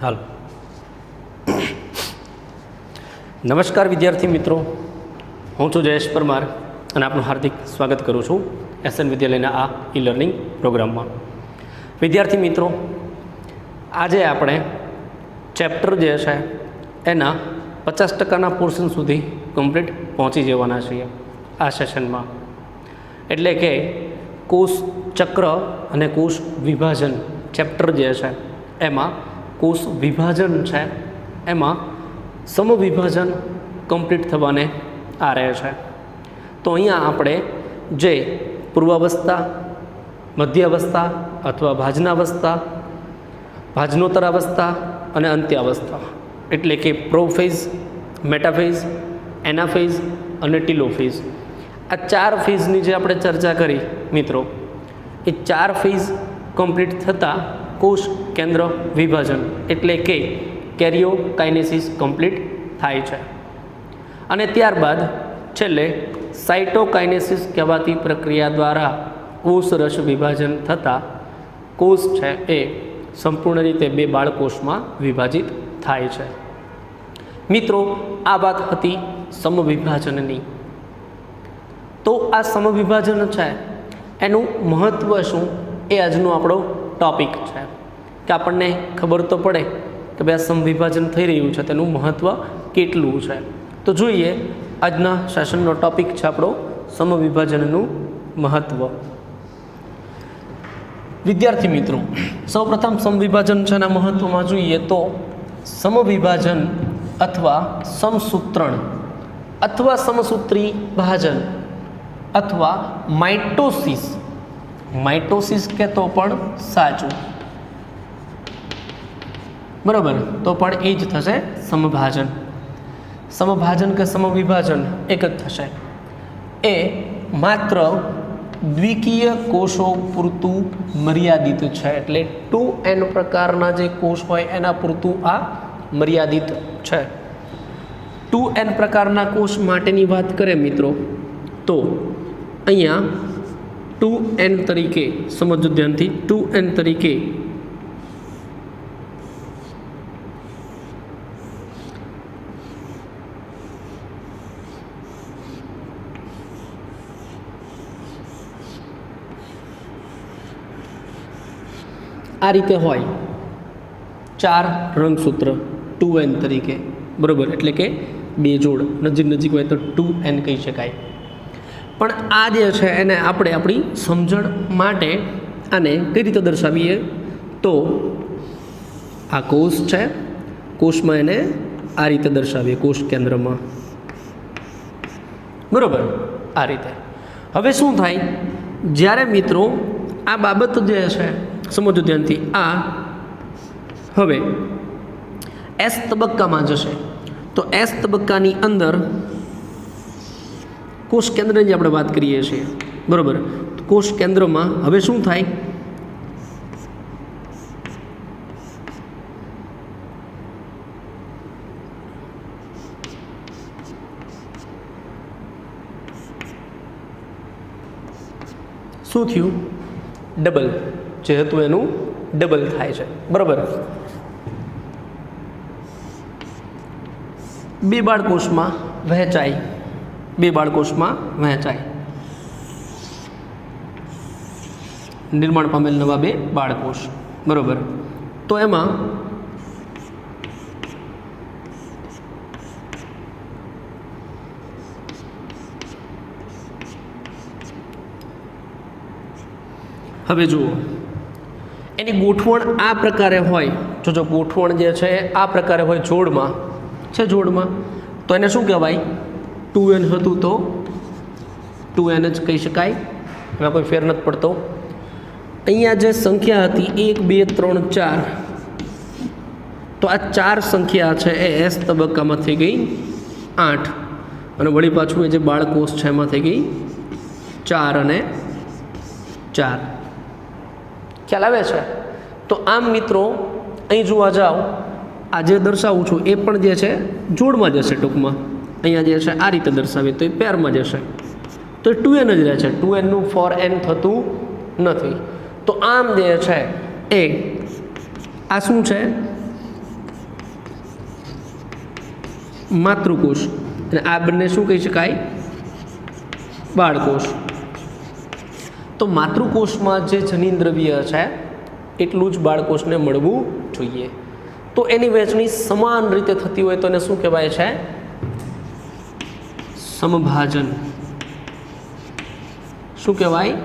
હાલ નમસ્કાર વિદ્યાર્થી મિત્રો, હું છું જયેશ પરમાર અને આપનું હાર્દિક સ્વાગત કરું છું એસએન વિદ્યાલયના આ ઈ લર્નિંગ પ્રોગ્રામમાં. વિદ્યાર્થી મિત્રો, આજે આપણે ચેપ્ટર જે છે એના 50% પોર્શન સુધી કમ્પ્લીટ પહોંચી જવાના છીએ આ સેશનમાં. એટલે કે કોષ ચક્ર અને કોષ વિભાજન ચેપ્ટર જે છે એમાં કોષ વિભાજન છે એમાં સમવિભાજન કમ્પ્લીટ થવાને આ રહે છે. તો અહીંયા આપણે જે પૂર્વાવસ્થા, મધ્યાવસ્થા અથવા ભાજનાવસ્થા, ભાજનોત્તરાવસ્થા અને અંત્યાવસ્થા એટલે કે પ્રોફેઝ, મેટાફેઝ, એનાફેઝ અને ટીલોફેઝ, આ 4 ફેઝની જે આપણે ચર્ચા કરી મિત્રો, એ 4 ફેઝ કમ્પ્લીટ થતાં કોષ કેન્દ્ર વિભાજન એટલે કે કેરિયોકાઇનેસિસ કમ્પ્લીટ થાય છે. અને ત્યારબાદ છેલ્લે સાઇટોકાઇનેસિસ કહેવાતી પ્રક્રિયા દ્વારા કોષ રસ વિભાજન થતાં કોષ છે એ સંપૂર્ણ રીતે 2 બાળકોષમાં વિભાજિત થાય છે. મિત્રો, આ વાત હતી સમવિભાજનની. તો આ સમવિભાજન છે એનું મહત્ત્વ શું એ આજનો આપણો ટૉપિક છે, કે આપણને ખબર તો પડે કે ભાઈ આ સમવિભાજન થઈ રહ્યું છે તેનું મહત્ત્વ કેટલું છે. તો જોઈએ, આજના સેશનનો ટૉપિક છે આપણો સમવિભાજનનું મહત્ત્વ. વિદ્યાર્થી મિત્રો, સૌપ્રથમ સમવિભાજન છે એના મહત્ત્વમાં જોઈએ તો સમવિભાજન અથવા સમસૂત્રણ અથવા સમસૂત્રી ભાજન અથવા માઇટોસિસ કે તો પણ સાચું, બરાબર, તો પણ એ જ થશે સમભાજન. સમભાજન કે સમવિભાજન એક જ થશે. એ માત્ર દ્વિકીય કોષો પૂરતું મર્યાદિત છે, એટલે 2n પ્રકારના જે કોષ હોય એના પૂરતું આ મર્યાદિત છે. 2n પ્રકારના કોષ માટેની વાત કરીએ મિત્રો, તો અહીંયા 2n તરીકે સમજો ધ્યાનથી, 2n તરીકે આ રીતે હોય 4 રંગસૂત્ર 2n તરીકે, બરાબર, એટલે કે 2 જોડ નજીક હોય તો 2n કહી શકાય. પણ આ જે છે એને આપણે આપણી સમજણ માટે આને કઈ રીતે દર્શાવીએ તો આ કોષ છે, કોષમાં એને આ રીતે દર્શાવીએ, કોષ કેન્દ્રમાં, બરાબર, આ રીતે. હવે શું થાય, જ્યારે મિત્રો આ બાબત જે છે સમજો ધ્યાનથી, આ હવે S તબક્કામાં જશે, તો S તબક્કાની અંદર કોષ કેન્દ્રની જે આપણે વાત કરીએ છીએ, બરાબર, કોષ કેન્દ્રમાં હવે શું થાય, શું થયું, ડબલ જે હતું એનું ડબલ થાય છે, બરાબર. 2 બાળકોષમાં વહેંચાય, 2 બાળકોષમાં વહેંચાય, નિર્માણ પામેલ નવા 2 બાળકોષ, બરાબર. તો એમાં હવે જુઓ, એની ગોઠવણ આ પ્રકારે હોય, જો ગોઠવણ જે છે આ પ્રકારે હોય જોડમાં છે, જોડમાં, તો એને શું કહેવાય, 2n હતું તો 2n જ કહી શકાય, એમાં કોઈ ફેર નથી પડતો. અહીંયા જે સંખ્યા હતી 1 2 3 4, તો આ 4 સંખ્યા છે એ S તબક્કામાં થઈ ગઈ 8, અને વળી પાછું એ જે બાળકોષ છે એમાં થઈ ગઈ 4 અને 4. ખ્યાલ આવે છે? તો આમ મિત્રો અહીં જોવા જાઓ, આ જે દર્શાવું છું એ પણ જે છે જોડમાં જશે, ટૂંકમાં અહીંયા જે છે આ રીતે દર્શાવીએ તો એ પેરમાં જશે, તો એ 2n જ રહે છે, 2n નું 4n થતું નથી. તો આમ જે છે એ આ શું છે, માતૃકોષ અને આ બંને શું કહી શકાય? બાળકોષ. તો માતૃકોષમાં જે જનીનદ્રવ્ય છે એટલું જ બાળકોષને મળવું જોઈએ. તો એની વહેંચણી સમાન રીતે થતી હોય તો એને શું કહેવાય છે? સમભાજન. શું કહેવાય?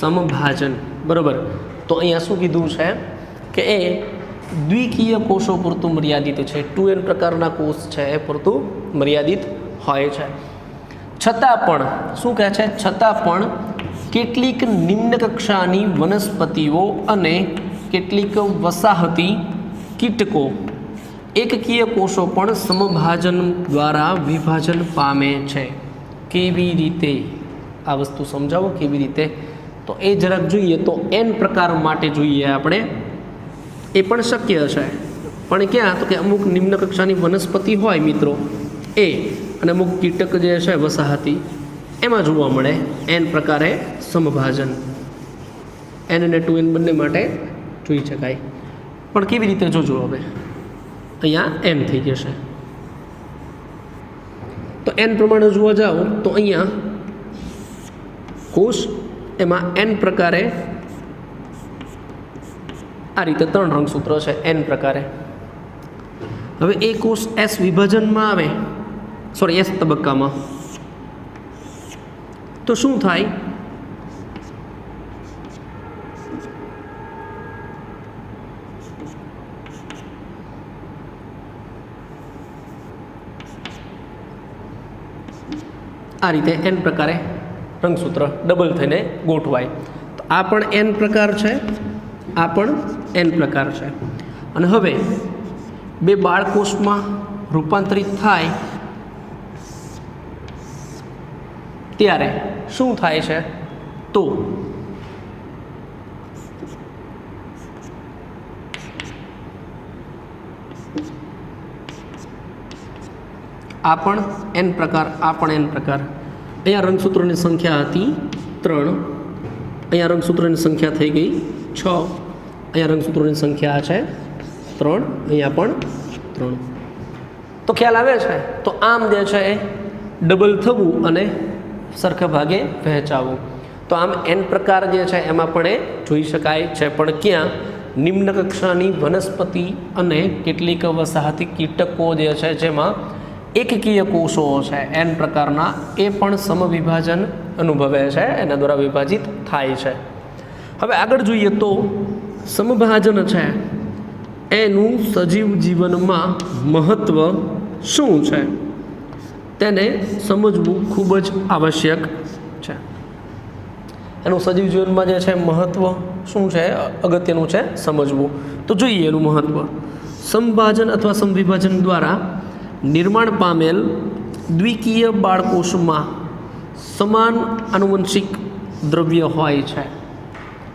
સમભાજન. બરાબર. તો અહીંયા શું કીધું છે કે એ દ્વિકીય કોષો પૂરતું મર્યાદિત છે. 2n પ્રકારના કોષ છે એ પૂરતું મર્યાદિત હોય છે. છતાં પણ શું કહે છે? છતાં પણ કેટલીક નિમ્ન કક્ષાની વનસ્પતિઓ અને કેટલીક વસાહતી કીટકો એકકીય કોષો પણ સમભાજન દ્વારા વિભાજન પામે છે. કેવી રીતે? આ વસ્તુ સમજાવો કેવી રીતે. તો એ જરાક જોઈએ. તો n પ્રકાર માટે જોઈએ આપણે. એ પણ શક્ય છે, પણ ક્યાં? તો કે અમુક નિમ્ન કક્ષાની વનસ્પતિ હોય મિત્રો એ, અને અમુક કીટક જે છે વસાહતી, એમાં જોવા મળે n પ્રકારે સમભાજન. n અને 2n બંને માટે જોઈ શકાય. પણ કેવી રીતે જોજો હવે. અહીંયા n થઈ જશે. તો n પ્રમાણે જોવા જાઓ તો અહીંયા કોષ એમાં n પ્રકારે આ રીતે 3 રંગસૂત્રો છે n પ્રકારે. હવે એ કોષ S વિભાજનમાં આવે, સોરી S તબક્કામાં, તો શું થાય? આ રીતે n પ્રકારે રંગસૂત્ર ડબલ થઈને ગોઠવાય. તો આ પણ n પ્રકાર છે, આ પણ n પ્રકાર છે. અને હવે બે બાળકોષમાં રૂપાંતરિત થાય ત્યારે શું થાય છે? તો આ પણ n પ્રકાર, આ પણ n પ્રકાર. અહીંયા રંગસૂત્રોની સંખ્યા હતી 3, અહીંયા રંગસૂત્રોની સંખ્યા થઈ ગઈ 6, અહીંયા રંગસૂત્રોની સંખ્યા છે 3, અહીંયા પણ 3. તો ખ્યાલ આવે છે? તો આમ જે છે એ ડબલ થવું અને સરખા ભાગે વહેંચાવું. તો આમ n પ્રકાર જે છે એમાં પણ એ જોઈ શકાય છે, પણ ક્યાં? નિમ્ન કક્ષાની વનસ્પતિ અને કેટલીક વસાહતી કીટકો જે છે જેમાં એકકીય કોષો છે n પ્રકારના, એ પણ સમવિભાજન અનુભવે છે, એના દ્વારા વિભાજિત થાય છે. હવે આગળ જોઈએ તો સમભાજન છે એનું સજીવ જીવનમાં મહત્ત્વ શું છે તેને સમજવું ખૂબ જ આવશ્યક છે. એનું સજીવ જીવનમાં જે છે મહત્ત્વ શું છે, અગત્યનું છે સમજવું. તો જોઈએ એનું મહત્ત્વ. સમભાજન અથવા સમવિભાજન દ્વારા નિર્માણ પામેલ દ્વિકીય બાળકોષમાં સમાન આનુવંશિક દ્રવ્ય હોય છે.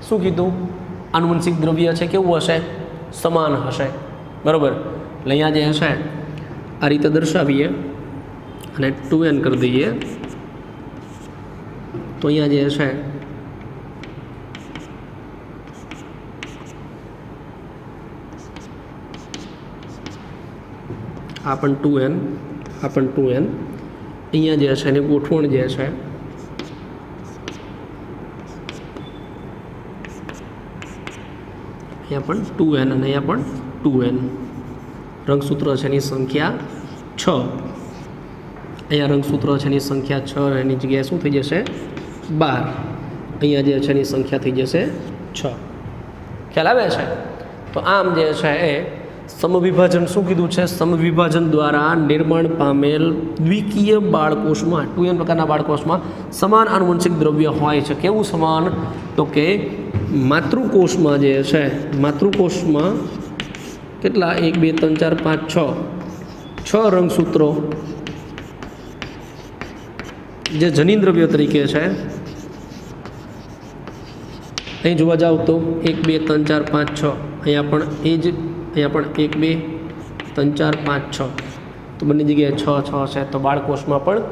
શું કીધું? આનુવંશિક દ્રવ્ય છે કેવું હશે? સમાન હશે. બરાબર. એટલે અહીંયા જે હશે આ રીતે દર્શાવીએ અને 2n કરી દઈએ તો અહીંયા જે છે આ પણ 2n, આ પણ 2n. અહીંયા જે છે એની ગોઠવણ જે છે અહીંયા પણ 2n અને અહીંયા પણ 2n. રંગસૂત્ર છે એની સંખ્યા 6. અહીંયા રંગસૂત્ર છે એની સંખ્યા 6, એની જગ્યાએ શું થઈ જશે? 12. અહીંયા જે છે એની સંખ્યા થઈ જશે 6. ખ્યાલ આવે છે? તો આમ જે છે એ સમવિભાજન શું કીધું છે? સમવિભાજન દ્વારા નિર્માણ પામેલ દ્વિકીય બાળકોષમાં, 2n પ્રકારના બાળકોષમાં સમાન આનુવંશિક દ્રવ્ય હોય છે. કેવું સમાન? તો કે માતૃકોષમાં જે છે, માતૃકોષમાં કેટલા? 1 2 3 4 5 6 રંગસૂત્રો જે જનીન દ્રવ્ય તરીકે છે. અહીં જોવા જાવ તો 1 2 3 4 5 6, અહીંયા પણ એ જ, અહીંયા પણ 1 2 3 4 5 6, તો બંને જગ્યાએ 6 6 છે. તો બાળકોષમાં પણ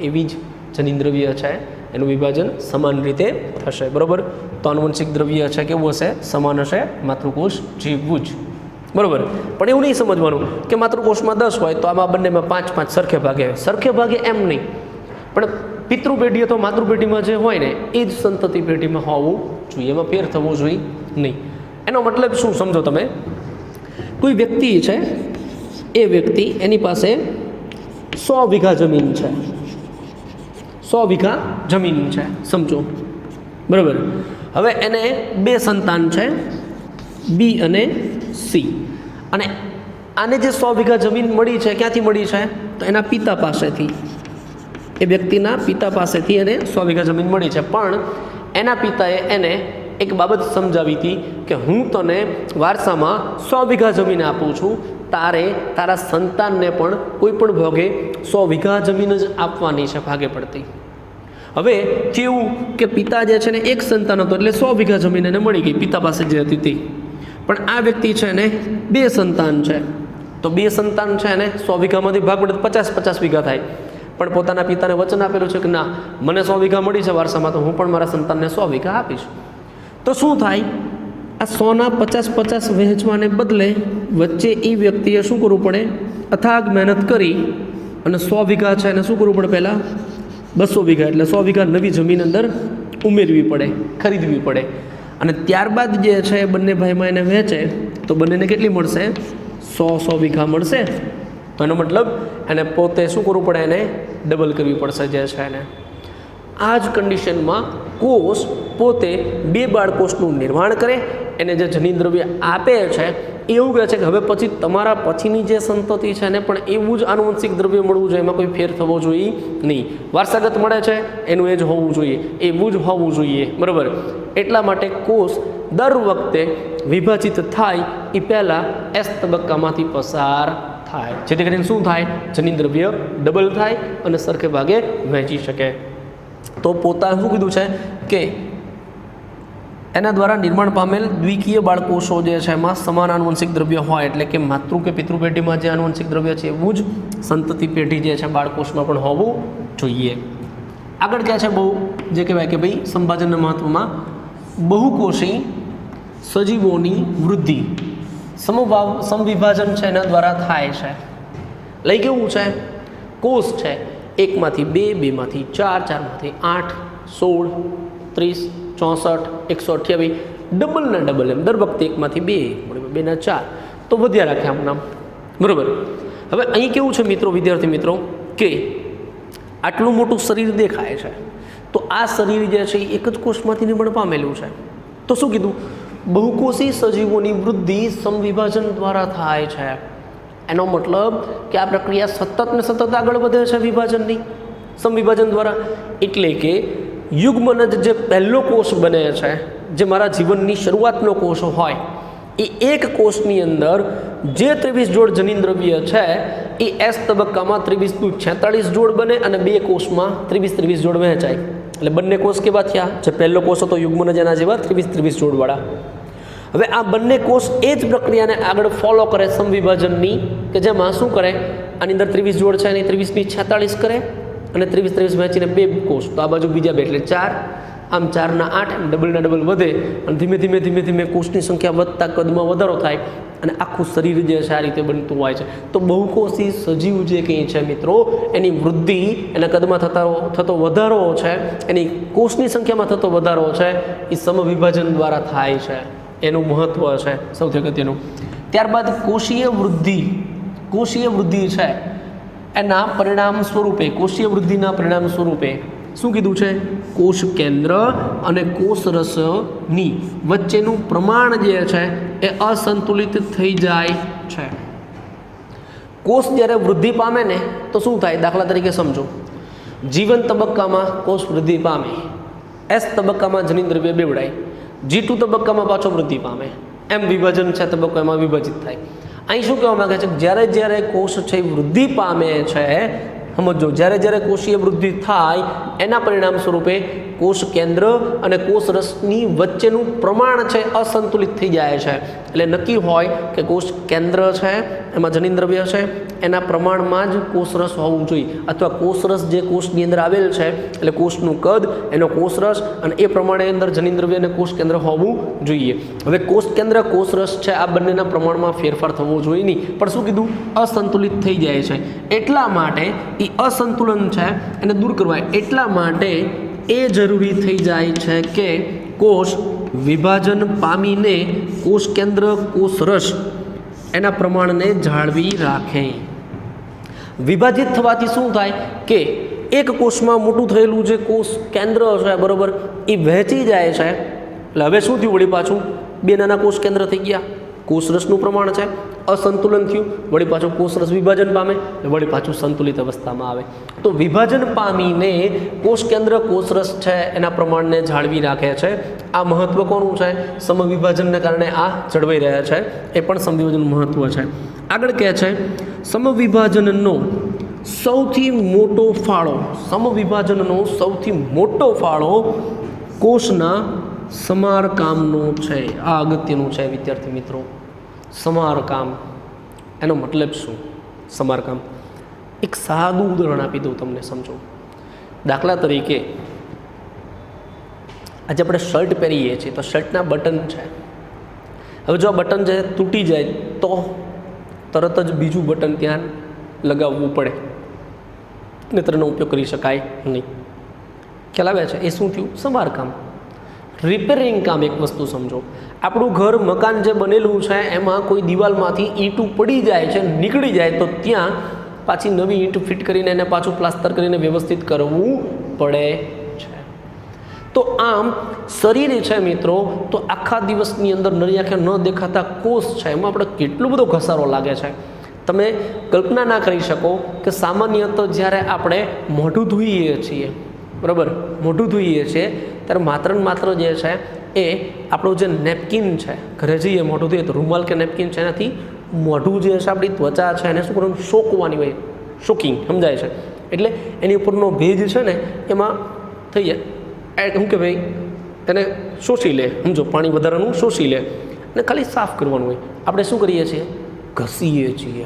એવી જ જનીન દ્રવ્ય છે, એનું વિભાજન સમાન રીતે થશે. બરાબર. તો આનુવંશિક દ્રવ્ય છે કેવું હશે? સમાન હશે. માતૃકોષ જેવું જ. બરાબર. પણ એવું નહીં સમજવાનું કે માતૃકોષમાં 10 હોય તો આમાં બંનેમાં 5 સરખે ભાગે એમ નહીં, પણ પિતૃ પેઢી અથવા માતૃ પેઢીમાં જે હોય ને એ જ સંતતિ પેઢીમાં હોવું જોઈએ, એમાં ફેર થવો જોઈએ નહીં. એનો મતલબ શું સમજો તમે, કોઈ વ્યક્તિ છે, એ વ્યક્તિ એની પાસે 100 વીઘા જમીન છે, 100 વીઘા જમીન છે સમજો, બરાબર. હવે એને 2 સંતાન છે, બી અને સી, અને આને જે 100 વીઘા જમીન મળી છે ક્યાંથી મળી છે, તો એના પિતા પાસેથી, એ વ્યક્તિના પિતા પાસેથી એને 100 વીઘા જમીન મળી છે. પણ એના પિતાએ એને એક બાબત સમજાવી હતી કે હું તને વારસામાં 100 વીઘા જમીન આપું છું, તારે તારા સંતાનને પણ કોઈ પણ ભાગે 100 વીઘા જમીન જ આપવાની છે ભાગે પડતી. હવે કેવું કે પિતા જે છે ને એક સંતાન હતો એટલે 100 વીઘા જમીન એને મળી ગઈ પિતા પાસે જે હતી તે. પણ આ વ્યક્તિ છે ને 2 સંતાન છે, તો 2 સંતાન છે એને 100 વીઘામાંથી ભાગ પડે 50 વીઘા થાય. પણ પોતાના પિતાને વચન આપેલું છે કે ના, મને 100 વીઘા મળી છે વારસામાં, તો હું પણ મારા સંતાનને 100 વીઘા આપીશ. તો શું થાય, આ 100ના 50 વહેંચવાને બદલે વચ્ચે એ વ્યક્તિએ શું કરવું પડે, અથાગ મહેનત કરી અને 100 વીઘા છે એને શું કરવું પડે, પહેલાં 200 વીઘા એટલે 100 વીઘા નવી જમીન અંદર ઉમેરવી પડે, ખરીદવી પડે. અને ત્યારબાદ જે છે બંને ભાઈમાં એને વહેંચે તો બંનેને કેટલી મળશે, 100 વીઘા મળશે. તો એનો મતલબ એને પોતે શું કરવું પડે, એને ડબલ કરવી પડશે જે છે એને. આ જ કન્ડિશનમાં કોષ પોતે 2 બાળકોષનું નિર્માણ કરે, એને જે જનીન દ્રવ્ય આપે છે એવું કહે છે કે હવે પછી તમારા પછીની જે સંતતિ છે એને પણ એવું જ આનુવંશિક દ્રવ્ય મળવું જોઈએ, એમાં કોઈ ફેર થવો જોઈએ નહીં. વારસાગત મળે છે એનું એ જ હોવું જોઈએ, એવું જ હોવું જોઈએ, બરાબર. એટલા માટે કોષ દર વખતે વિભાજિત થાય એ પહેલાં એસ તબક્કામાંથી પસાર થાય, જેથી કરીને શું થાય, જનીન દ્રવ્ય ડબલ થાય અને સરખે ભાગે વહેંચી શકે. તો પોતા શું કીધું છે કે એના દ્વારા નિર્માણ પામેલ દ્વિકીય બાળકોષો જે છે એમાં સમાન આનુવંશિક દ્રવ્ય હોય, એટલે કે માતૃ કે પિતૃ પેઢીમાં જે આનુવંશિક દ્રવ્ય છે એવું જ સંતતિ પેઢી જે છે બાળકોષમાં પણ હોવું જોઈએ. આગળ ક્યાં છે બહુ જે કહેવાય કે ભાઈ સંભાજનના મહત્વમાં બહુકોષી સજીવોની વૃદ્ધિ સમવિભાજન છે એના દ્વારા થાય છે. લઈ કેવું છે, કોષ છે 1 માંથી 2, 2 માંથી 4, 4 માંથી 8, 16, 30, 64, 128, ડબલ ને ડબલ એમ દર વખતે 1 માંથી 2, 2 ના 4 તો વધ્યા રાખે આમ નામ, બરાબર. હવે અહીં કેવું છે મિત્રો, વિદ્યાર્થી મિત્રો, કે આટલું મોટું શરીર દેખાય છે, તો આ શરીર જે છે એ એક જ કોષમાંથી નિર્માણ પામેલું છે. તો શું કીધું, બહુકોષી સજીવોની વૃદ્ધિ સમવિભાજન દ્વારા થાય છે. એનો મતલબ કે આ પ્રક્રિયા સતત ને સતત આગળ વધે છે વિભાજનની, સમવિભાજન દ્વારા. એટલે કે યુગ્મનજ જે પહેલો કોષ બને છે, જે મારા જીવનની શરૂઆતનો કોષ હોય, એ એક કોષની અંદર જે 23 જોડ જનીન દ્રવ્ય છે એ એસ તબક્કામાં 23 જોડ બને અને 2 કોષમાં 23 જોડ વહેંચાય. એટલે બંને કોષ કેવા થયા, જે પહેલો કોષ હતો યુગ્મનજ એના જેવા 23 જોડવાળા. હવે આ બંને કોષ એ જ પ્રક્રિયાને આગળ ફોલો કરે સમવિભાજનની, કે જેમાં શું કરે, આની અંદર 23 જોડ છે એની 23 ની 46 કરે અને 23 વહેંચીને 2 કોષ, તો આ બાજુ બીજા 2 એટલે 4, આમ 4 ના 8 એમ ડબલ ના ડબલ વધે અને ધીમે ધીમે કોષની સંખ્યા વધતા કદમાં વધારો થાય અને આખું શરીર જે છે આ રીતે બનતું હોય છે. તો બહુકોષી સજીવ જે કંઈ છે મિત્રો, એની વૃદ્ધિ, એના કદમાં થતો વધારો છે, એની કોષની સંખ્યામાં થતો વધારો છે એ સમવિભાજન દ્વારા થાય છે. એનું મહત્વ છે સૌથી અગત્યનું. ત્યારબાદ કોષીય વૃદ્ધિ છે એના પરિણામ સ્વરૂપે, કોષીય વૃદ્ધિના પરિણામ સ્વરૂપે શું કીધું છે, કોષ કેન્દ્ર અને કોષરસની વચ્ચેનું પ્રમાણ જે છે એ અસંતુલિત થઈ જાય છે. કોષ જ્યારે વૃદ્ધિ પામે ને તો શું થાય, દાખલા તરીકે સમજો, જીવન તબક્કામાં કોષ વૃદ્ધિ પામે, એસ તબક્કામાં જનીન દ્રવ્ય બેવડાય, G2 તબક્કામાં પાછો વૃદ્ધિ પામે, એમ વિભાજન છે તબક્કો એમાં વિભાજિત થાય. અહીં શું કહેવા માંગે છે, જ્યારે કોષ છે વૃદ્ધિ પામે છે, સમજો, જ્યારે કોષીય વૃદ્ધિ થાય એના પરિણામ સ્વરૂપે કોષ કેન્દ્ર અને કોષ રસની વચ્ચેનું પ્રમાણ છે અસંતુલિત થઈ જાય છે. એટલે નક્કી હોય કે કોષ કેન્દ્ર છે એમાં જનીનદ્રવ્ય છે એના પ્રમાણમાં જ કોષરસ હોવું જોઈએ, અથવા કોષરસ જે કોષની અંદર આવેલ છે એટલે કોષનું કદ, એનો કોષરસ અને એ પ્રમાણે અંદર જનીનદ્રવ્ય અને કોષ કેન્દ્ર હોવું જોઈએ. હવે કોષ કેન્દ્ર કોષરસ છે આ બંનેના પ્રમાણમાં ફેરફાર થવો જોઈએ નહીં, પણ શું કીધું, અસંતુલિત થઈ જાય છે. એટલા માટે એ અસંતુલન છે એને દૂર કરવા એટલા માટે એ જરૂરી થઈ જાય છે કે કોષ વિભાજન પામીને કોષ કેન્દ્ર કોષરસ એના પ્રમાણને જાળવી રાખે. વિભાજિત થવાથી શું થાય કે એક કોષમાં મોટું થયેલું જે કોષ કેન્દ્ર છે બરાબર એ વહેંચી જાય છે. એટલે હવે શું થયું, વળી પાછું બે નાના કોષ કેન્દ્ર થઈ ગયા, કોષરસનું પ્રમાણ છે અસંતુલન થયું, વળી પાછું કોષરસ વિભાજન પામે, વળી પાછું સંતુલિત અવસ્થામાં આવે. તો વિભાજન પામીને કોષ કેન્દ્ર કોષરસ છે એના પ્રમાણને જાળવી રાખે છે. આ મહત્વ કોનું છે, સમવિભાજનને કારણે આ જળવાઈ રહ્યા છે, એ પણ સમવિભાજનનું મહત્વ છે. આગળ કહે છે સમવિભાજનનો સૌથી મોટો ફાળો, સમવિભાજનનો સૌથી મોટો ફાળો કોષના સમારકામનો છે. આ અગત્યનું છે વિદ્યાર્થી મિત્રો. સમારકામ એનો મતલબ શું? સમારકામ એક સાદું ઉદાહરણ આપી દઉં તમને સમજો. દાખલા તરીકે આજે આપણે શર્ટ પહેરીએ છીએ તો શર્ટના બટન છે. હવે જો આ બટન છે તૂટી જાય તો તરત જ બીજું બટન ત્યાં લગાવવું પડે, નહીંતર એનો ઉપયોગ કરી શકાય નહીં. ખ્યાલ આવે છે? એ શું થયું? સમારકામ, રિપેરિંગ કામ. એક વસ્તુ સમજો, આપણું ઘર મકાન જે બનેલું છે એમાં કોઈ દિવાલમાંથી ઈંટું પડી જાય છે, નીકળી જાય તો ત્યાં પાછી નવી ઈંટ ફિટ કરીને એને પાછું પ્લાસ્ટર કરીને વ્યવસ્થિત કરવું પડે છે. તો આમ શરીર છે મિત્રો, તો આખા દિવસની અંદર નરી આંખે ન દેખાતા કોષ છે એમાં આપણે કેટલો બધો ઘસારો લાગે છે. તમે કલ્પના ના કરી શકો કે સામાન્યત જ્યારે આપણે મોઢું ધોઈએ છીએ બરાબર, મોઢું ધોઈએ છીએ ત્યારે માત્ર ને માત્ર જે છે એ આપણું જે નેપકિન છે, ઘરે જઈએ મોઢું ધોઈએ તો રૂમાલ કે નેપકિન છે એનાથી મોઢું જે છે આપણી ત્વચા છે એને શું કરવાનું, શોકવાની હોય, શોકિંગ સમજાય છે. એટલે એની ઉપરનો ભેજ છે ને એમાં થઈ જાય શું કે ભાઈ એને શોષી લે, સમજો પાણી વધારાનું શોષી લે અને ખાલી સાફ કરવાનું હોય. આપણે શું કરીએ છીએ, ઘસીએ છીએ,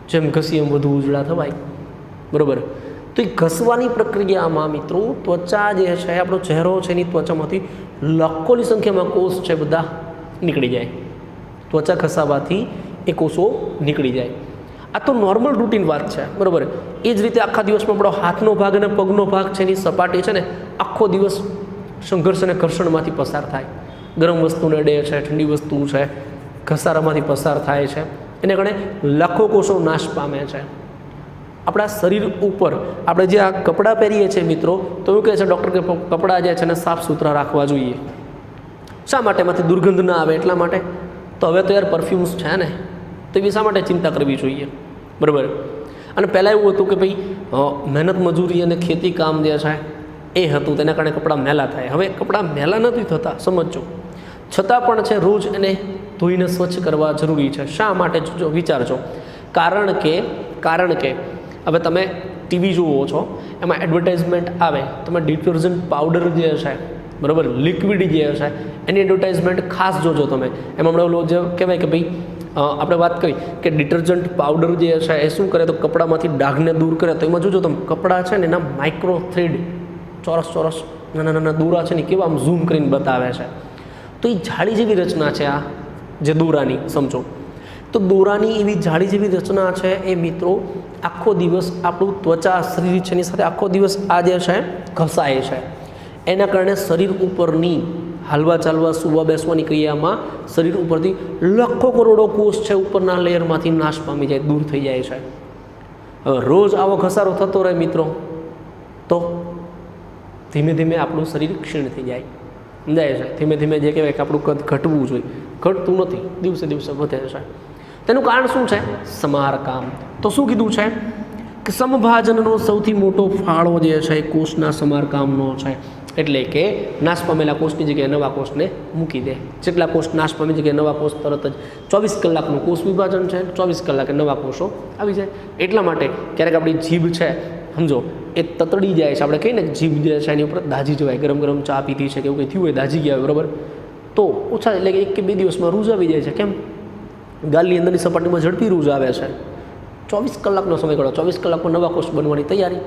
જેમ ઘસીએ એમ વધુ ઉજળા થવાય બરાબર. તો એ ઘસવાની પ્રક્રિયામાં મિત્રો ત્વચા જે છે આપણો ચહેરો છે એની ત્વચામાંથી લાખોની સંખ્યામાં કોષ છે બધા નીકળી જાય. ત્વચા ઘસાવાથી એ કોષો નીકળી જાય. આ તો નોર્મલ રૂટીન વાત છે બરાબર. એ જ રીતે આખા દિવસમાં આપણો હાથનો ભાગ અને પગનો ભાગ છે એની સપાટી છે ને આખો દિવસ સંઘર્ષ અને ઘર્ષણમાંથી પસાર થાય. ગરમ વસ્તુને અડે છે, ઠંડી વસ્તુ છે, ઘસારામાંથી પસાર થાય છે, એને કારણે લાખો કોષો નાશ પામે છે. આપણા શરીર ઉપર આપણે જે આ કપડાં પહેરીએ છીએ મિત્રો, તો એવું કહે છે ડૉક્ટર કે કપડાં જે છે એને સાફ સુથરા રાખવા જોઈએ. શા માટે? એમાંથી દુર્ગંધ ના આવે એટલા માટે. તો હવે તો યાર પરફ્યુમ્સ છે ને, તો એવી શા માટે ચિંતા કરવી જોઈએ બરાબર. અને પહેલાં એવું હતું કે ભાઈ મહેનત મજૂરી અને ખેતી કામ જે છે એ હતું, તેના કારણે કપડાં મેલા થાય. હવે કપડાં મેલા નથી થતા સમજો, છતાં પણ છે રોજ એને ધોઈને સ્વચ્છ કરવા જરૂરી છે. શા માટે? જો વિચારજો. કારણ કે હવે તમે ટીવી જુઓ છો એમાં એડવર્ટાઇઝમેન્ટ આવે, તમે ડિટર્જન્ટ પાવડર જે છે બરાબર, લિક્વિડ જે છે એની એડવર્ટાઇઝમેન્ટ ખાસ જોજો તમે. એમાં હમણાં જે કહેવાય કે ભાઈ આપણે વાત કરી કે ડિટર્જન્ટ પાવડર જે છે એ શું કરે તો કપડામાંથી ડાઘને દૂર કરે. તો એમાં જોજો તમે કપડાં છે ને એના માઇક્રો થ્રેડ, ચોરસ નાના નાના દોરા છે ને કેવા આમ ઝૂમ કરીને બતાવે છે. તો એ જાળી જેવી રચના છે આ જે દોરાની, સમજો. તો દોરાની એવી જાળી જેવી રચના છે એ મિત્રો આખો દિવસ આપણું ત્વચા શરીર છે એની સાથે આખો દિવસ આ જે છે ઘસાય છે. એના કારણે શરીર ઉપરની હાલવા ચાલવા સૂવા બેસવાની ક્રિયામાં શરીર ઉપરથી લાખો કરોડો કોષ છે ઉપરના લેયરમાંથી નાશ પામી જાય, દૂર થઈ જાય છે. હવે રોજ આવો ઘસારો થતો રહે મિત્રો તો ધીમે ધીમે આપણું શરીર ક્ષીણ થઈ જાય, સમજાય છે. ધીમે ધીમે જે કહેવાય કે આપણું કદ ઘટવું જોઈએ, ઘટતું નથી, દિવસે દિવસે વધે છે. તેનું કારણ શું છે? સમારકામ. તો શું કીધું છે કે સમભાજનનો સૌથી મોટો ફાળો જે છે એ કોષના સમારકામનો છે. એટલે કે નાશ પામેલા કોષની જગ્યાએ નવા કોષને મૂકી દે. જેટલા કોષ નાશ પામી જગ્યાએ નવા કોષ તરત જ 24 કલાકનું કોષ વિભાજન છે, 24 કલાકે નવા કોષો આવી જાય. એટલા માટે ક્યારેક આપણી જીભ છે સમજો એ તતડી જાય છે, આપણે કહીએ ને જીભ જે છે એની ઉપર દાજી જવાય, ગરમ ગરમ ચા પીધી છે કે એવું કંઈ થયું હોય, દાજી ગયા હોય, બરાબર, તો ઓછા એટલે કે 1 કે 2 દિવસમાં રૂઝ આવી જાય છે. કેમ? ગાલની અંદરની સપાટીમાં ઝડપી રૂઝ આવે છે. 24 કલાકનો સમયગાળો, 24 કલાકમાં નવા કોષ બનવાની તૈયારી,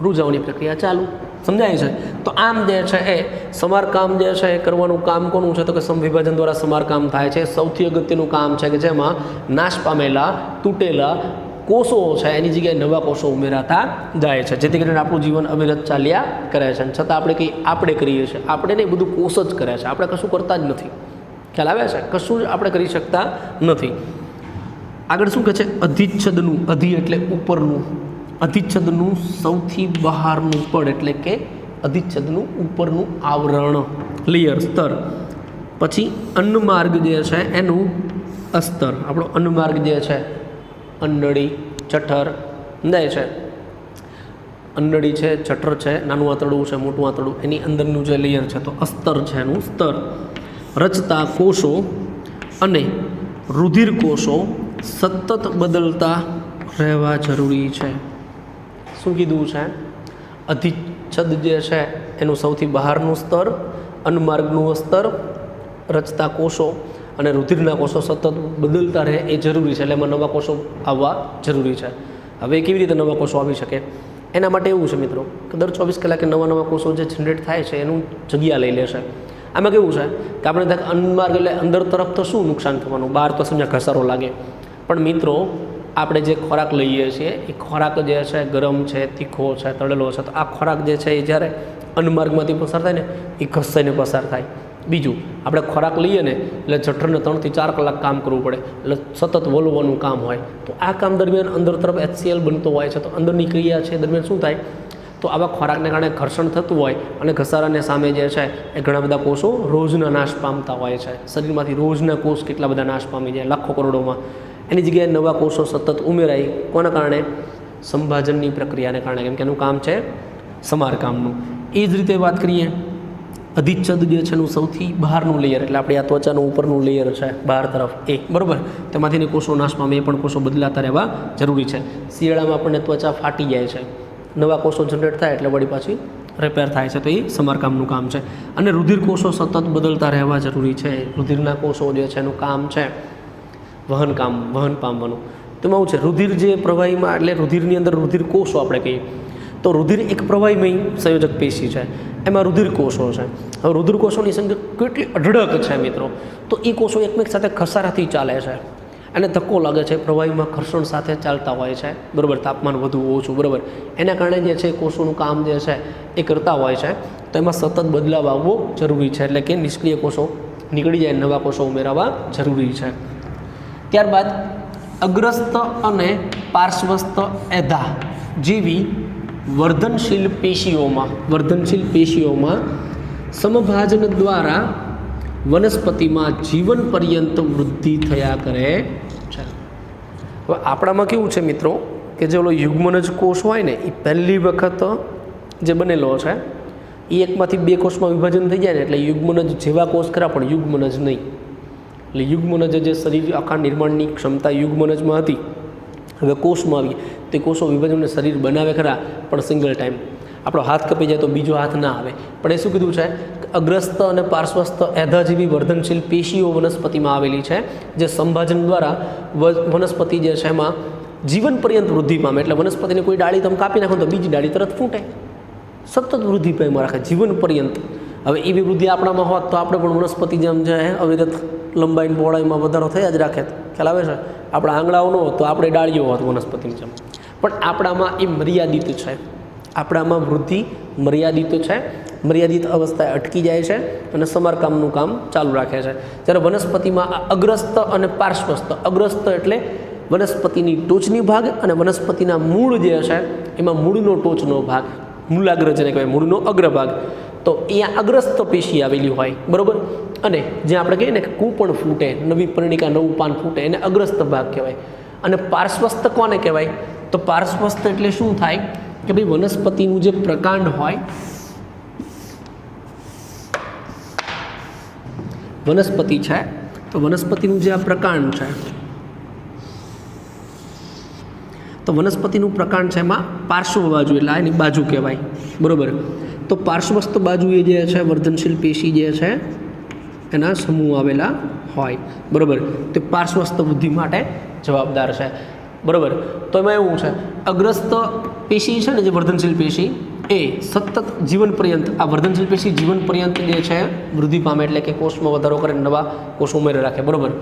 રૂઝ આવવાની પ્રક્રિયા ચાલુ. સમજાય છે? તો આમ જે છે એ સમારકામ જે છે એ કરવાનું કામ કોનું છે? તો કે સમવિભાજન દ્વારા સમારકામ થાય છે. સૌથી અગત્યનું કામ છે કે જેમાં નાશ પામેલા તૂટેલા કોષો છે એની જગ્યાએ નવા કોષો ઉમેરાતા જાય છે, જેથી કરીને આપણું જીવન અવિરત ચાલ્યા કરે છે. છતાં આપણે કરીએ છીએ, આપણે નહીં, બધું કોષ જ કરે છે, આપણે કશું કરતા જ નથી. ખ્યાલ આવે છે? કશું જ આપણે કરી શકતા નથી. આગળ શું કહે છે? અધિચ્છદનું, અધિ એટલે ઉપરનું, અધિચ્છદનું સૌથી બહારનું પડ એટલે કે અધિચ્છદનું ઉપરનું આવરણ, લેયર, સ્તર. પછી અન્નમાર્ગ જે છે એનું અસ્તર, આપણો અન્નમાર્ગ જે છે, અંડળી, જઠર, સમજાય છે? અંડળી છે, જઠર છે, નાનું આંતરડું છે, મોટું આંતરડું, એની અંદરનું જે લેયર છે તો અસ્તર છે એનું સ્તર. રચતા કોષો અને રુધિર કોષો સતત બદલતા રહેવા જરૂરી છે. શું કીધું છે? અધિચ્છદ જે છે એનું સૌથી બહારનું સ્તર, અન્નમાર્ગનું સ્તર, રચતા કોષો અને રુધિરના કોષો સતત બદલતા રહે એ જરૂરી છે, એટલે એમાં નવા કોષો આવવા જરૂરી છે. હવે કેવી રીતે નવા કોષો આવી શકે? એના માટે એવું છે મિત્રો કે દર 24 કલાકે નવા કોષો જે જનરેટ થાય છે એનું જગ્યા લઈ લેશે. આમાં કેવું છે કે આપણે અન્નમાર્ગ એટલે અંદર તરફ તો શું નુકસાન થવાનું, બહાર તો સમજા ઘસારો લાગે, પણ મિત્રો આપણે જે ખોરાક લઈએ છીએ એ ખોરાક જે છે ગરમ છે, તીખો છે, તળેલો છે, તો આ ખોરાક જે છે એ જ્યારે અન્નમાર્ગમાંથી પસાર થાય ને એ ઘસાઈને પસાર થાય. બીજું, આપણે ખોરાક લઈએ ને એટલે જઠરને 3 થી 4 કલાક કામ કરવું પડે, એટલે સતત વલોવાનું કામ હોય. તો આ કામ દરમિયાન અંદર તરફ HCl બનતો હોય છે, તો અંદરની ક્રિયા છે દરમિયાન શું થાય? તો આવા ખોરાકને કારણે ઘર્ષણ થતું હોય અને ઘસારાને સામે જે છે એ ઘણા બધા કોષો રોજના નાશ પામતા હોય છે. શરીરમાંથી રોજના કોષ કેટલા બધા નાશ પામી જાય, લાખો કરોડોમાં. એની જગ્યાએ નવા કોષો સતત ઉમેરાય. કોના કારણે? સંભાજનની પ્રક્રિયાને કારણે, કેમ કે એનું કામ છે સમારકામનું. એ જ રીતે વાત કરીએ, અધિચ્છદ જે છે એનું સૌથી બહારનું લેયર એટલે આપણી આ ત્વચાનું ઉપરનું લેયર છે બહાર તરફ, એ બરાબર, તેમાંથી કોષો નાશ પામે, એ પણ કોષો બદલાતા રહેવા જરૂરી છે. શિયાળામાં આપણને ત્વચા ફાટી જાય છે, નવા કોષો જનરેટ થાય એટલે વળી પાછી રિપેર થાય છે, તો એ સમારકામનું કામ છે. અને રુધિર કોષો સતત બદલતા રહેવા જરૂરી છે. રુધિરના કોષો જે છે એનું કામ છે વહન પામવાનું. તેમાં શું છે? રુધિર જે પ્રવાહીમાં, એટલે રુધિરની અંદર રુધિર કોષો આપણે કહીએ તો રુધિર એક પ્રવાહીમય સંયોજક પેશી છે, એમાં રુધિર કોષો છે. હવે રુધિર કોષોની સંખ્યા કેટલી અઢળક છે મિત્રો, તો એ કોષો એકમેક સાથે ઘસારાથી ચાલે છે, એને ધક્કો લાગે છે, પ્રવાહીમાં ઘર્ષણ સાથે ચાલતા હોય છે, બરાબર, તાપમાન વધુ ઓછું, બરાબર, એના કારણે જે છે કોષોનું કામ જે છે એ કરતા હોય છે. તો એમાં સતત બદલાવ આવવો જરૂરી છે, એટલે કે નિષ્ક્રિય કોષો નીકળી જાય, નવા કોષો ઉમેરાવા જરૂરી છે. ત્યારબાદ અગ્રસ્ત અને પાર્શ્વસ્ત એધા જેવી વર્ધનશીલ પેશીઓમાં સમભાજન દ્વારા વનસ્પતિમાં જીવન પર્યંત વૃદ્ધિ થયા કરે છે. હવે આપણામાં કેવું છે મિત્રો કે જે ઓલો યુગ્મનજ કોષ હોય ને એ પહેલી વખત જે બનેલો છે એ એકમાંથી 2 કોષમાં વિભાજન થઈ જાય ને એટલે યુગ્મનજ જેવા કોષ ખરા, પણ યુગ્મનજ નહીં. એટલે યુગ્મનજ જે શરીર આખા નિર્માણની ક્ષમતા યુગ્મનજમાં હતી, હવે કોષમાં આવી, તે કોષો વિભાજનને શરીર બનાવે ખરા, પણ સિંગલ ટાઈમ. આપણો હાથ કપી જાય તો બીજો હાથ ના આવે. પણ એ શું કીધું છે? અગ્રસ્ત અને પાર્શ્વસ્ત એધા જેવી વર્ધનશીલ પેશીઓ વનસ્પતિમાં આવેલી છે, જે સંભાજન દ્વારા વનસ્પતિ જે છે એમાં જીવન પર્યંત વૃદ્ધિ પામે. એટલે વનસ્પતિની કોઈ ડાળી તમે કાપી નાખો તો બીજી ડાળી તરત ફૂટે, સતત વૃદ્ધિ પામે રાખે જીવન પર્યંત. હવે એવી વૃદ્ધિ આપણામાં હોત તો આપણે પણ વનસ્પતિ જેમ છે અવિરત લંબાઈ પહોળાઈમાં વધારો થયા જ રાખે. ખ્યાલ આવે છે? આપણા આંગળાઓ ન હોત તો આપણે ડાળીઓ હોત વનસ્પતિની જેમ. પણ આપણામાં એ મર્યાદિત છે, આપણામાં વૃદ્ધિ મર્યાદિત છે, મર્યાદિત અવસ્થાએ અટકી જાય છે અને સમારકામનું કામ ચાલુ રાખે છે. જ્યારે વનસ્પતિમાં અગ્રસ્ત અને પાર્શ્વસ્ત, અગ્રસ્ત એટલે વનસ્પતિની ટોચની ભાગ અને વનસ્પતિના મૂળ જે છે એમાં મૂળનો ટોચનો ભાગ, મૂલાગ્ર જેને કહેવાય, મૂળનો અગ્રભાગ, તો અહીંયા અગ્રસ્ત પેશી આવેલી હોય, બરાબર. અને જે આપણે કહીએ ને કે કૂપણ ફૂટે, નવી પર્ણિકા, નવું પાન ફૂટે, એને અગ્રસ્ત ભાગ કહેવાય. અને પાર્શ્વસ્ત કોને કહેવાય? તો પાર્શ્વસ્ત એટલે શું થાય કે ભાઈ વનસ્પતિનું જે પ્રકાંડ હોય, વનસ્પતિ છે તો વનસ્પતિનું જે આ પ્રકાંડ છે, તો તો વનસ્પતિનું પ્રકાંડ છે એમાં પાર્શ્વ બાજુ એટલે એની બાજુ કહેવાય, બરાબર. તો પાર્શ્વસ્થ બાજુએ જે છે વર્ધનશીલ પેશી જે છે એના સમૂહ આવેલા હોય, બરાબર. તે પાર્શ્વસ્થ વૃદ્ધિ માટે જવાબદાર છે, બરાબર. તો એમાં એવું છે અગ્રસ્થ પેશી છે ને જે વર્ધનશીલ પેશી એ સતત જીવન પર્યંત આ વર્ધનશીલ પેશી જીવન પર્યંત જે છે વૃદ્ધિ પામે એટલે કે કોષમાં વધારો કરે, નવા કોષ ઉમેરે રાખે, બરાબર.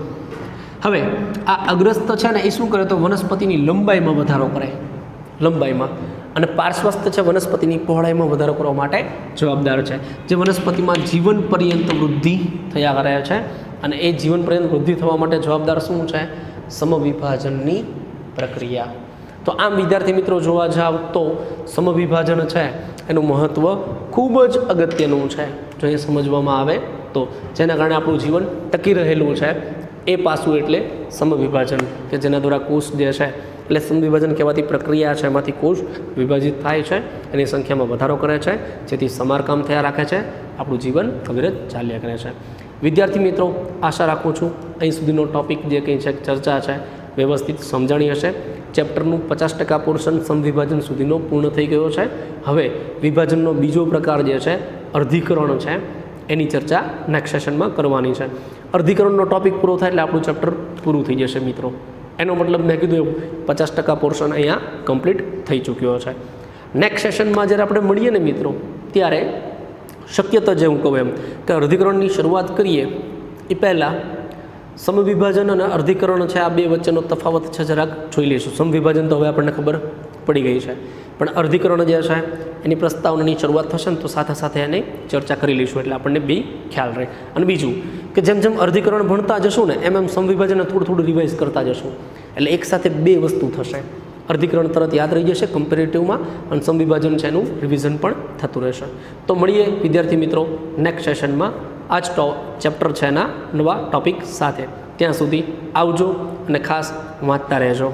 હવે આ અગ્રસ્થ છે ને એ શું કરે તો વનસ્પતિની લંબાઈમાં વધારો કરે, લંબાઈમાં, અને પાર્શ્વસ્થ છે વનસ્પતિની પહોળાઈમાં વધારો કરવા માટે જવાબદાર છે, જે વનસ્પતિમાં જીવન પર્યંત વૃદ્ધિ થયા કરે છે. અને એ જીવન પર્યંત વૃદ્ધિ થવા માટે જવાબદાર શું છે? સમવિભાજનની પ્રક્રિયા. તો આમ વિદ્યાર્થી મિત્રો જોવા જાવ તો સમવિભાજન છે એનું મહત્ત્વ ખૂબ જ અગત્યનું છે જો એ સમજવામાં આવે તો, જેના કારણે આપણું જીવન ટકી રહેલું છે એ પાસું એટલે સમવિભાજન, કે જેના દ્વારા કોષ જે છે એટલે સમવિભાજન કહેવાતી પ્રક્રિયા છે એમાંથી કોષ વિભાજિત થાય છે, એની સંખ્યામાં વધારો કરે છે, જેથી સમારકામ થયા રાખે છે, આપણું જીવન અવિરત ચાલ્યા કરે છે. વિદ્યાર્થી મિત્રો આશા રાખું છું અહીં સુધીનો ટૉપિક જે કંઈ છે ચર્ચા છે વ્યવસ્થિત સમજાણી હશે. ચેપ્ટરનું 50% પોર્શન સમવિભાજન સુધીનો પૂર્ણ થઈ ગયો છે. હવે વિભાજનનો બીજો પ્રકાર જે છે અર્ધીકરણ છે એની ચર્ચા નેક્સ્ટ સેશનમાં કરવાની છે. અર્ધીકરણનો ટૉપિક પૂરો થાય એટલે આપણું ચેપ્ટર પૂરું થઈ જશે મિત્રો. એનો મતલબ મેં કીધું એવું 50% પોર્શન અહીંયા કમ્પ્લીટ થઈ ચૂક્યો છે. નેક્સ્ટ સેશનમાં જ્યારે આપણે મળીએ ને મિત્રો ત્યારે શક્યતા જે હું કહું એમ કે અર્ધીકરણની શરૂઆત કરીએ એ પહેલાં સમવિભાજન અને અર્ધીકરણ છે આ બે વચ્ચેનો તફાવત છે જરાક જોઈ લઈશું. સમવિભાજન તો હવે આપણને ખબર પડી ગઈ છે, પણ અર્ધીકરણ જે છે એની પ્રસ્તાવનાની શરૂઆત થશે ને તો સાથે સાથે એની ચર્ચા કરી લઈશું એટલે આપણને બી ખ્યાલ રહે. અને બીજું કે જેમ જેમ અર્ધીકરણ ભણતા જશું ને એમ એમ સમવિભાજનને થોડું થોડું રિવાઇઝ કરતા જશું એટલે એકસાથે બે વસ્તુ થશે. અર્ધીકરણ તરત યાદ રહી જશે કમ્પેરેટિવમાં અને સમવિભાજન છે એનું રિવિઝન પણ થતું રહેશે. તો મળીએ વિદ્યાર્થી મિત્રો નેક્સ્ટ સેશનમાં આ જ ચેપ્ટર છે એના નવા ટૉપિક સાથે. ત્યાં સુધી આવજો અને ખાસ વાંચતા રહેજો.